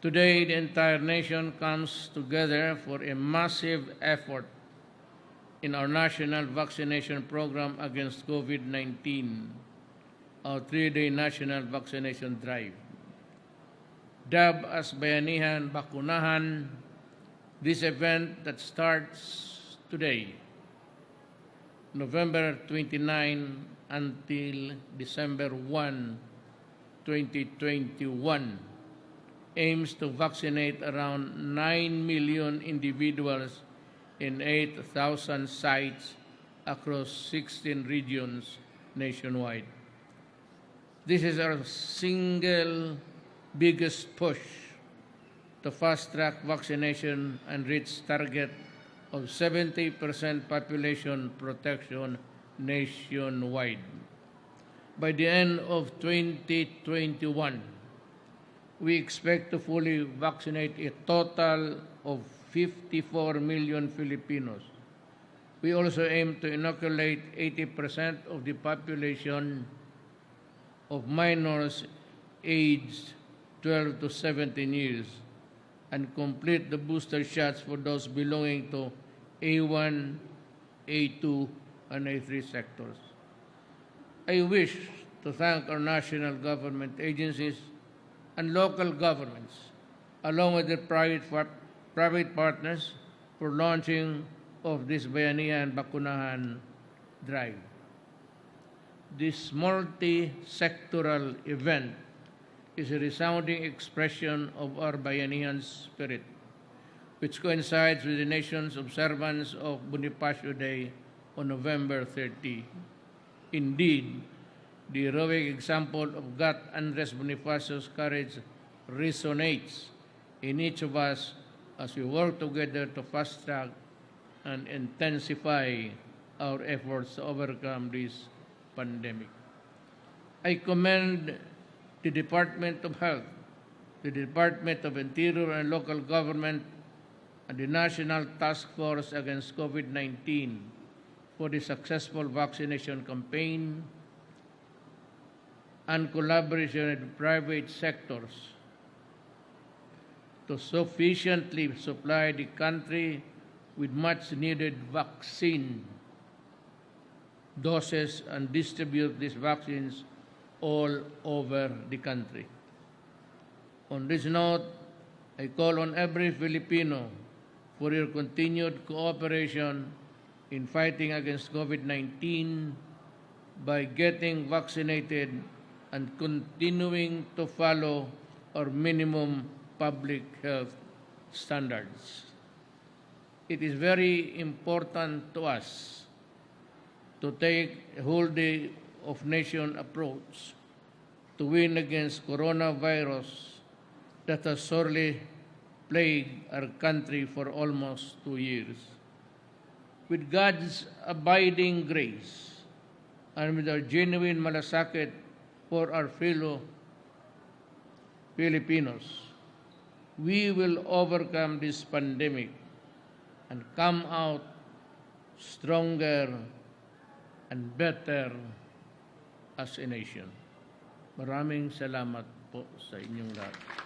Today, the entire nation comes together for a massive effort in our national vaccination program against COVID-19, our 3-day national vaccination drive. Dubbed as Bayanihan Bakunahan, this event that starts today, November 29 until December 1, 2021, aims to vaccinate around 9 million individuals in 8,000 sites across 16 regions nationwide. This is our single biggest push to fast-track vaccination and reach target of 70% population protection nationwide. By the end of 2021, we expect to fully vaccinate a total of 54 million Filipinos. We also aim to inoculate 80% of the population of minors aged 12 to 17 years and complete the booster shots for those belonging to A1, A2, and A3 sectors. I wish to thank our national government agencies and local governments, along with their private partners, for launching of this Bayanihan Bakunahan drive. This multi-sectoral event is a resounding expression of our Bayanihan spirit, which coincides with the nation's observance of Bonifacio Day on November 30. Indeed, the heroic example of God Andres Bonifacio's courage resonates in each of us as we work together to fast-track and intensify our efforts to overcome this pandemic. I commend the Department of Health, the Department of Interior and Local Government, and the National Task Force Against COVID-19 for the successful vaccination campaign and collaboration with private sectors to sufficiently supply the country with much-needed vaccine doses and distribute these vaccines all over the country. On this note, I call on every Filipino for your continued cooperation in fighting against COVID-19 by getting vaccinated and continuing to follow our minimum public health standards. It is very important to us to take a whole day of nation approach to win against coronavirus that has sorely plagued our country for almost 2 years. With God's abiding grace and with our genuine malasakit for our fellow Filipinos, we will overcome this pandemic and come out stronger and better as a nation. Maraming salamat po sa inyong lahat.